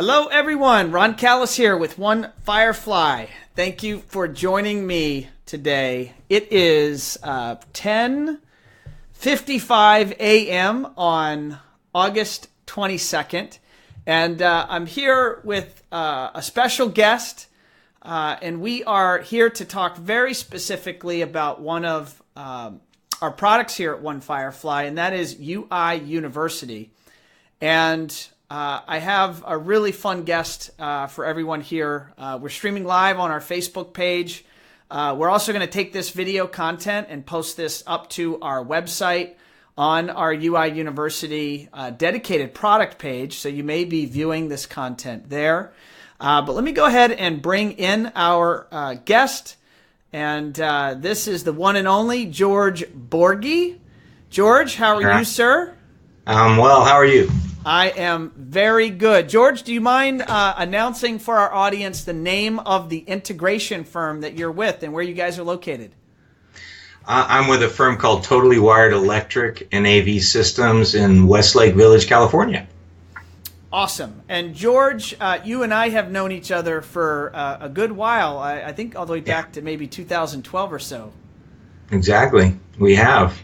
Hello everyone, Ron Callis here with One Firefly. Thank you for joining me today. It is 10:55 a.m. on August 22nd, and I'm here with a special guest, and we are here to talk very specifically about one of our products here at One Firefly, and that is UI University. And I have a really fun guest for everyone here. We're streaming live on our Facebook page. We're also going to take this video content and post this up to our website on our UI University dedicated product page. So you may be viewing this content there. But let me go ahead and bring in our guest. And this is the one and only George Borghi. George, how are you, sir? Well, how are you? I am very good. George, do you mind announcing for our audience the name of the integration firm that you're with and where you guys are located? I'm with a firm called Totally Wired Electric and AV Systems in Westlake Village, California. Awesome. And George, you and I have known each other for a good while. I think all the way back to maybe 2012 or so. Exactly. We have.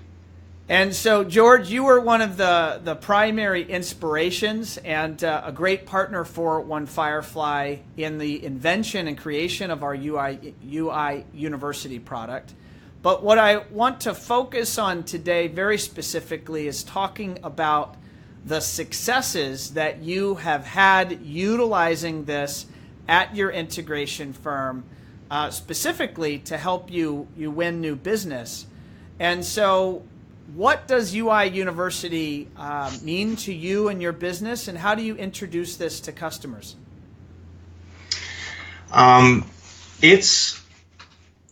And so, George, you were one of the primary inspirations and a great partner for One Firefly in the invention and creation of our UI University product. But what I want to focus on today very specifically is talking about the successes that you have had utilizing this at your integration firm, specifically to help you win new business. And so, what does UI University mean to you and your business, and how do you introduce this to customers? It's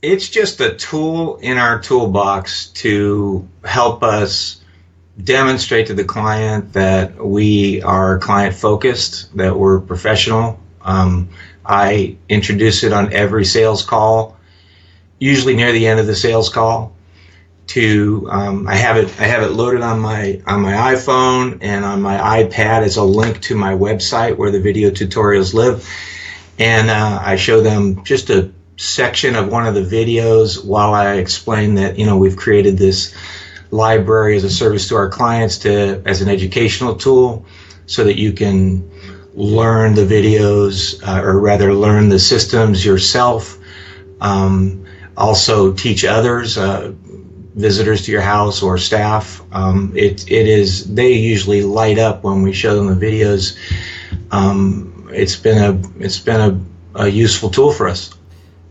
just a tool in our toolbox to help us demonstrate to the client that we are client focused, that we're professional. I introduce it on every sales call, usually near the end of the sales call. I have it loaded on my iPhone, and on my iPad is a link to my website where the video tutorials live, and I show them just a section of one of the videos while I explain that we've created this library as a service to our clients as an educational tool, so that you can learn the videos or rather learn the systems yourself. Also teach others. Visitors to your house or staff. They usually light up when we show them the videos. It's been a useful tool for us.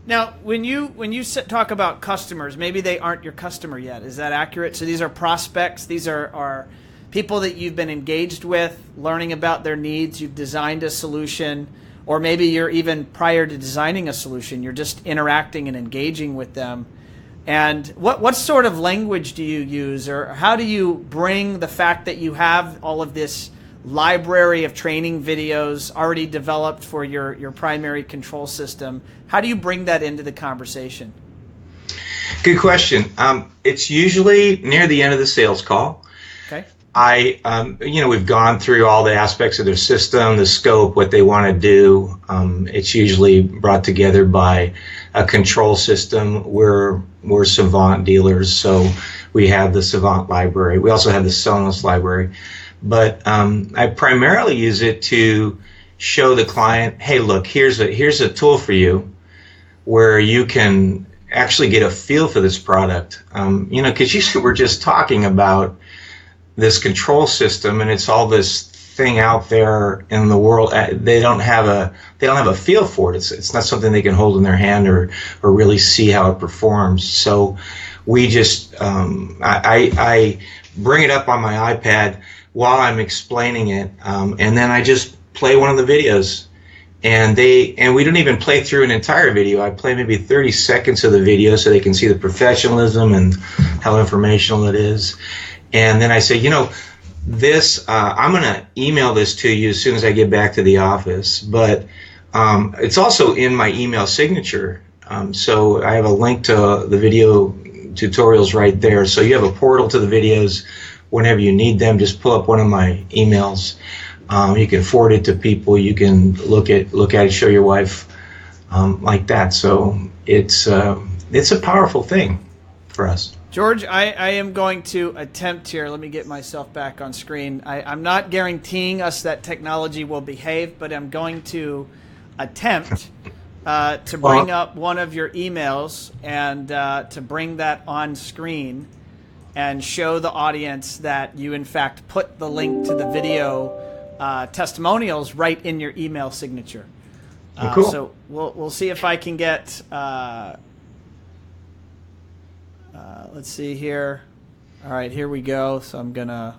Now, when you talk about customers, maybe they aren't your customer yet. Is that accurate? So these are prospects. These are people that you've been engaged with, learning about their needs. You've designed a solution, or maybe you're even prior to designing a solution, you're just interacting and engaging with them. And what sort of language do you use, or how do you bring the fact that you have all of this library of training videos already developed for your primary control system? How do you bring that into the conversation? Good question. It's usually near the end of the sales call. Okay. We've gone through all the aspects of their system, the scope, what they want to do. It's usually brought together by a control system. We're Savant dealers, so we have the Savant library. We also have the Sonos library. But I primarily use it to show the client, hey, look, here's a tool for you where you can actually get a feel for this product. Because usually we're just talking about this control system, and it's all this thing out there in the world. They don't have a feel for it. It's not something they can hold in their hand or really see how it performs. So we just I bring it up on my iPad while I'm explaining it, and then I just play one of the videos. And we don't even play through an entire video. I play maybe 30 seconds of the video so they can see the professionalism and how informational it is. And then I say, this, I'm going to email this to you as soon as I get back to the office, but it's also in my email signature. So I have a link to the video tutorials right there. So you have a portal to the videos whenever you need them. Just pull up one of my emails. You can forward it to people. You can look at it, show your wife, like that. So it's a powerful thing for us. George, I am going to attempt here. Let me get myself back on screen. I'm not guaranteeing us that technology will behave, but I'm going to attempt to bring up one of your emails and to bring that on screen and show the audience that you, in fact, put the link to the video testimonials right in your email signature. Cool. So we'll see if I can get... let's see here. All right, here we go. So I'm going to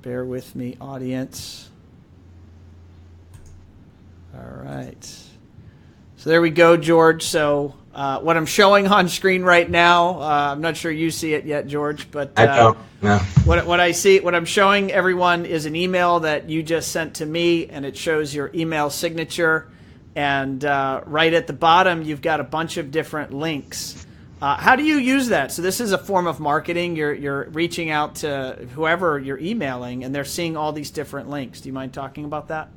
bear with me, audience. All right. So there we go, George. So what I'm showing on screen right now, I'm not sure you see it yet, George, but I don't. No. What I see, what I'm showing everyone is an email that you just sent to me, and it shows your email signature. And right at the bottom, you've got a bunch of different links. How do you use that? So this is a form of marketing. You're reaching out to whoever you're emailing, and they're seeing all these different links. Do you mind talking about that?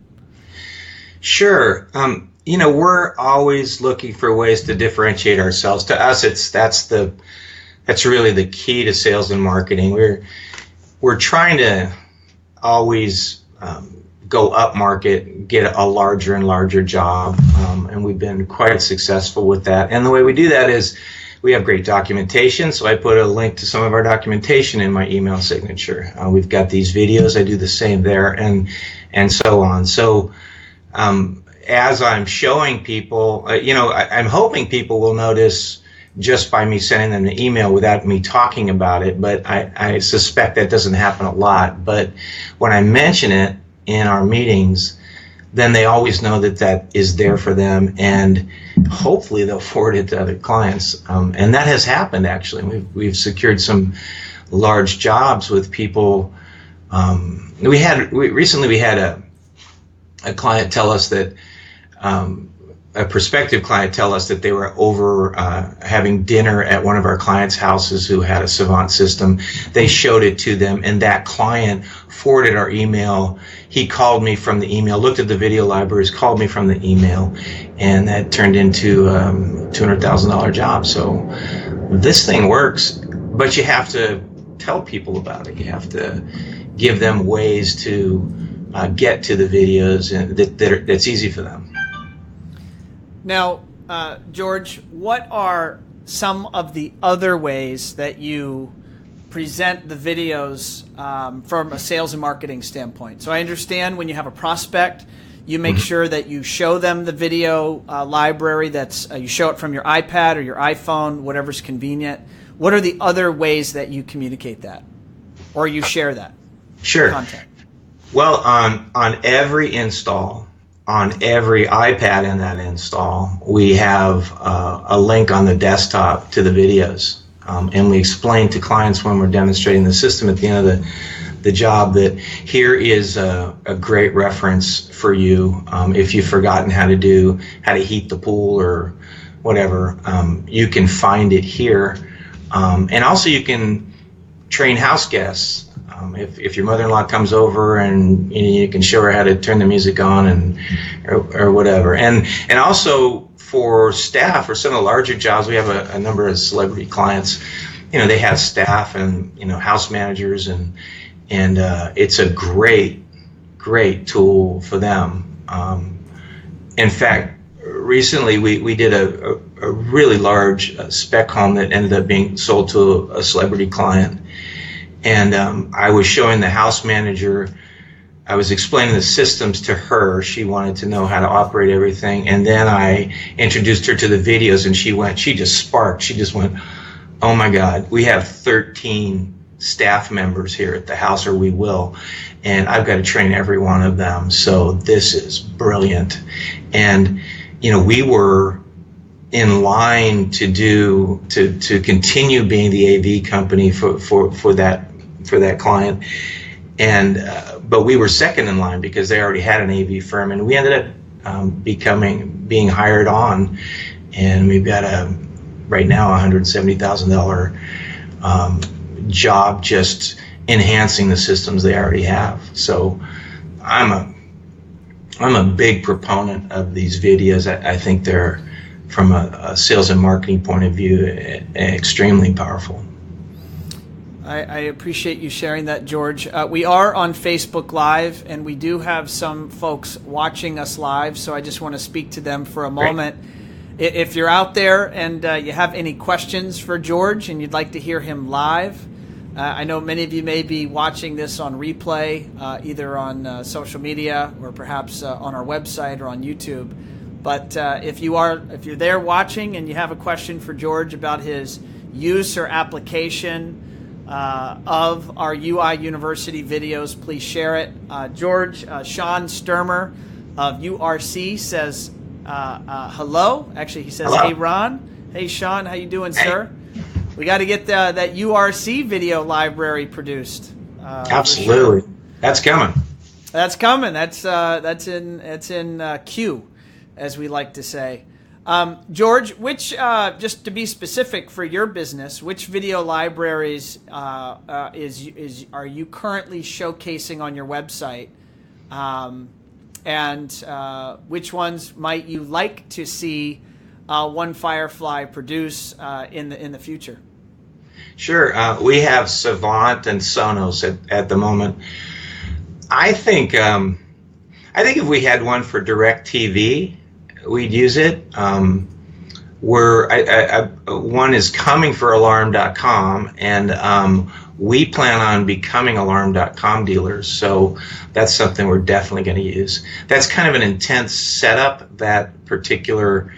Sure. We're always looking for ways to differentiate ourselves. To us, that's really the key to sales and marketing. We're trying to always go up market, get a larger and larger job, and we've been quite successful with that. And the way we do that is we have great documentation, so I put a link to some of our documentation in my email signature. We've got these videos, I do the same there, and so on. So as I'm showing people, I'm hoping people will notice just by me sending them the email without me talking about it, but I suspect that doesn't happen a lot. But when I mention it in our meetings, then they always know that is there for them, and hopefully they'll forward it to other clients. And that has happened, actually. We've secured some large jobs with people. Recently we had a client tell us that, a prospective client tell us that they were over having dinner at one of our clients' houses who had a Savant system. They showed it to them, and that client forwarded our email. He called me from the email, looked at the video libraries, called me from the email, and that turned into a $200,000 job. So this thing works, but you have to tell people about it. You have to give them ways to get to the videos and that's easy for them. Now, George, what are some of the other ways that you present the videos from a sales and marketing standpoint? So I understand when you have a prospect, you make sure that you show them the video library. That's you show it from your iPad or your iPhone, whatever's convenient. What are the other ways that you communicate that, or you share that? Sure. Content? Well, on every install, on every iPad in that install, we have a link on the desktop to the videos. And we explain to clients when we're demonstrating the system at the end of the job that here is a great reference for you if you've forgotten how to heat the pool or whatever. You can find it here. And also you can train house guests. If your mother-in-law comes over and you can show her how to turn the music on or whatever. And also for staff, for some of the larger jobs, we have a number of celebrity clients. They have staff and house managers, and it's a great tool for them. In fact, recently we did a really large spec home that ended up being sold to a celebrity client. And I was showing the house manager, I was explaining the systems to her. She wanted to know how to operate everything. And then I introduced her to the videos, and she just sparked. She just went, oh my God, we have 13 staff members here at the house, or we will. And I've got to train every one of them. So this is brilliant. And, we were in line to continue being the AV company for that client, and but we were second in line because they already had an AV firm, and we ended up being hired on, and we've got right now $170,000 job just enhancing the systems they already have. So I'm a big proponent of these videos. I think they're, from a sales and marketing point of view, extremely powerful. I appreciate you sharing that, George. We are on Facebook Live, and we do have some folks watching us live, so I just want to speak to them for a moment. Great. If you're out there and you have any questions for George and you'd like to hear him live, I know many of you may be watching this on replay, either on social media or perhaps on our website or on YouTube. But if you're there watching and you have a question for George about his use or application of our UI University videos, please share it. George, Sean Sturmer of URC says hello. Actually, he says, hello. Hey, Ron. Hey, Sean. How you doing, sir? We got to get that URC video library produced. Absolutely. Sure. That's coming. That's coming. That's in queue, as we like to say. George, which, just to be specific for your business, which video libraries are you currently showcasing on your website, and which ones might you like to see One Firefly produce in the future? Sure, we have Savant and Sonos at the moment. I think if we had one for DirecTV, we'd use it. One is coming for Alarm.com, and we plan on becoming Alarm.com dealers, so that's something we're definitely going to use. That's kind of an intense setup, that particular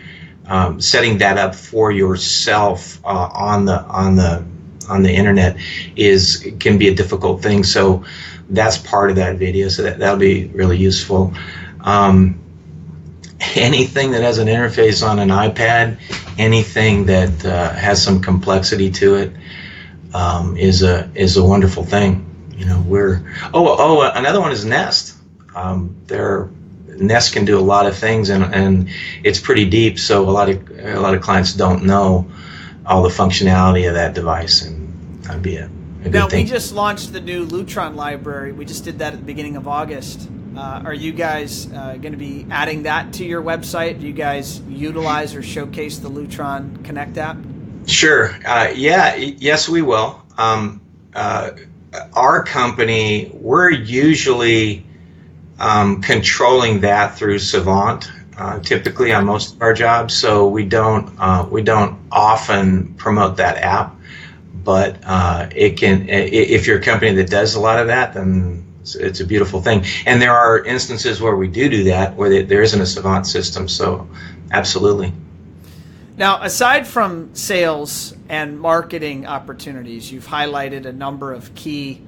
setting that up for yourself on the internet can be a difficult thing, so that's part of that video, so that'll be really useful. Anything that has an interface on an iPad, anything that has some complexity to it, is a wonderful thing. You know, another one is Nest. Nest can do a lot of things, and it's pretty deep, so a lot of clients don't know all the functionality of that device, and that'd be a good thing. We just launched the new Lutron library. We just did that at the beginning of August. Are you guys going to be adding that to your website? Do you guys utilize or showcase the Lutron Connect app? Sure. Yes, we will. Our company, we're usually controlling that through Savant, typically on most of our jobs. So we don't often promote that app, but it can. If you're a company that does a lot of that, then it's a beautiful thing. And there are instances where we do that, where there isn't a Savant system. So, absolutely. Now, aside from sales and marketing opportunities, you've highlighted a number of key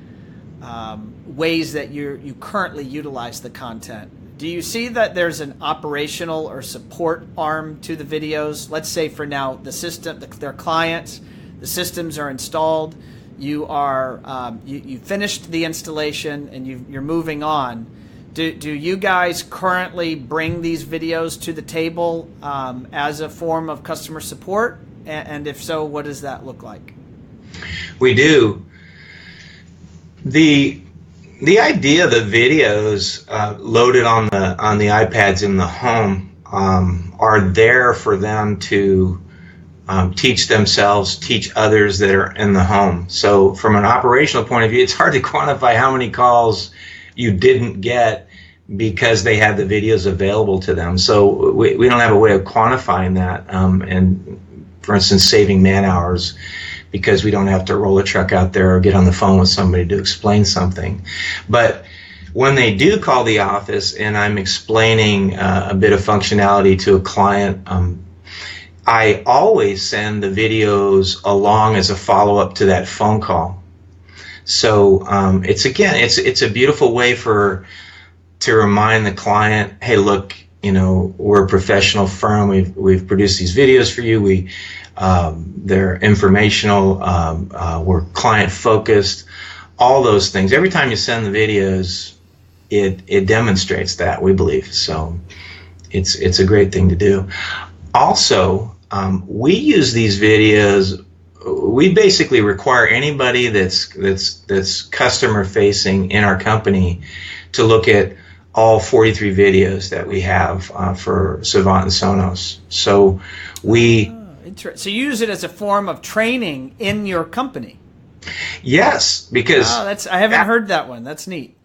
ways that you currently utilize the content. Do you see that there's an operational or support arm to the videos? Let's say for now, the system, their clients, the systems are installed. You are you finished the installation and you're moving on. Do you guys currently bring these videos to the table as a form of customer support? And if so, what does that look like? We do. The idea of the videos loaded on the iPads in the home are there for them to teach themselves, teach others that are in the home. So from an operational point of view, it's hard to quantify how many calls you didn't get because they had the videos available to them. So we don't have a way of quantifying that, and for instance, saving man hours, because we don't have to roll a truck out there or get on the phone with somebody to explain something. But when they do call the office and I'm explaining a bit of functionality to a client, I always send the videos along as a follow-up to that phone call. So it's a beautiful way to remind the client, hey, look, we're a professional firm. We've produced these videos for you. They're informational. We're client focused. All those things. Every time you send the videos, it demonstrates that, we believe. So it's a great thing to do. Also, we use these videos we basically require anybody that's customer facing in our company to look at all 43 videos that we have for Savant and Sonos. So we so you use it as a form of training in your company. Yes, because I haven't heard that one. That's neat.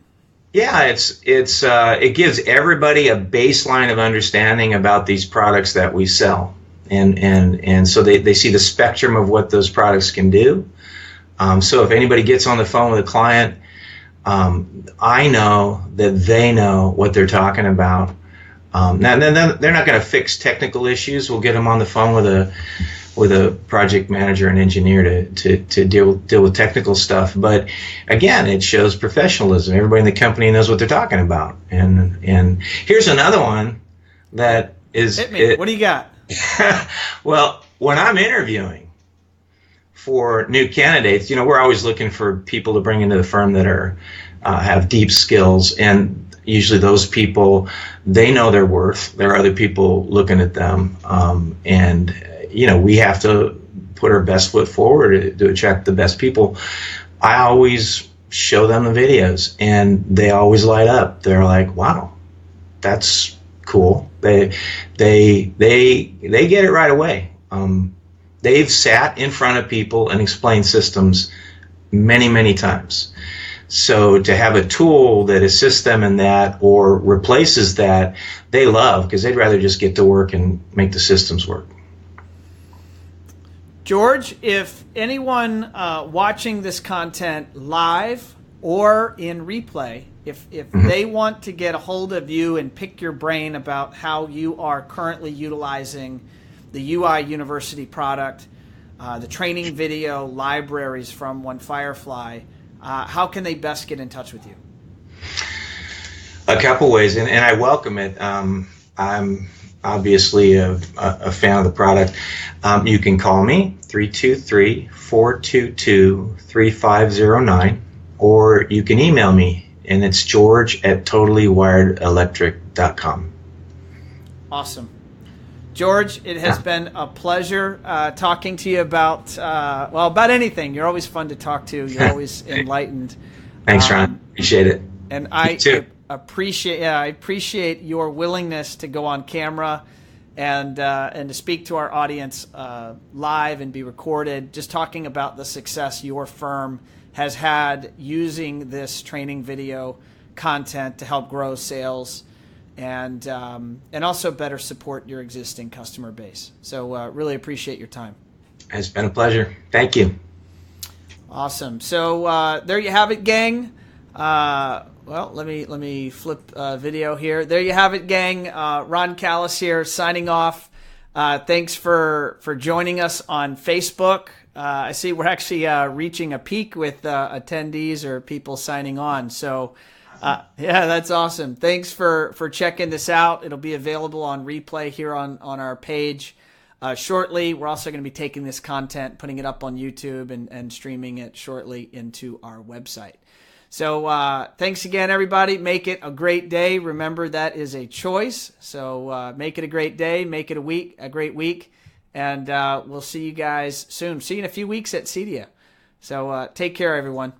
Yeah, it gives everybody a baseline of understanding about these products that we sell, and so they see the spectrum of what those products can do. So if anybody gets on the phone with a client, I know that they know what they're talking about. Now they're not going to fix technical issues. We'll get them on the phone with a project manager and engineer to deal with technical stuff. But again, it shows professionalism. Everybody in the company knows what they're talking about. And here's another one that is. Hit me. What do you got? Well, when I'm interviewing for new candidates, we're always looking for people to bring into the firm that are have deep skills, and usually those people, they know their worth. There are other people looking at them, and we have to put our best foot forward to attract the best people. I always show them the videos, and they always light up. They're like, "Wow, that's cool." They get it right away. They've sat in front of people and explained systems many, many times. So to have a tool that assists them in that or replaces that, they love, because they'd rather just get to work and make the systems work. George, if anyone watching this content live or in replay, if they want to get a hold of you and pick your brain about how you are currently utilizing the UI University product, the training video libraries from One Firefly, how can they best get in touch with you? A couple ways, and I welcome it. I'm obviously a fan of the product. You can call me, 323-422-3509, or you can email me, and it's george@totallywiredelectric.com. Awesome. George, it has been a pleasure talking to you about anything. You're always fun to talk to. You're always enlightened. Thanks, Ron. Appreciate it. And I appreciate your willingness to go on camera and to speak to our audience live and be recorded, just talking about the success your firm has had using this training video content to help grow sales and also better support your existing customer base. So really appreciate your time. It's been a pleasure. Thank you. Awesome. So there you have it, gang. Well, let me flip video here. There you have it, gang. Ron Callis here, signing off. Thanks for joining us on Facebook. I see we're actually reaching a peak with attendees or people signing on. So, yeah, that's awesome. Thanks for checking this out. It'll be available on replay here on our page shortly. We're also going to be taking this content, putting it up on YouTube, and streaming it shortly into our website. So thanks again, everybody. Make it a great day. Remember, that is a choice. So make it a great day. Make it a great week. And we'll see you guys soon. See you in a few weeks at CEDIA. So take care, everyone.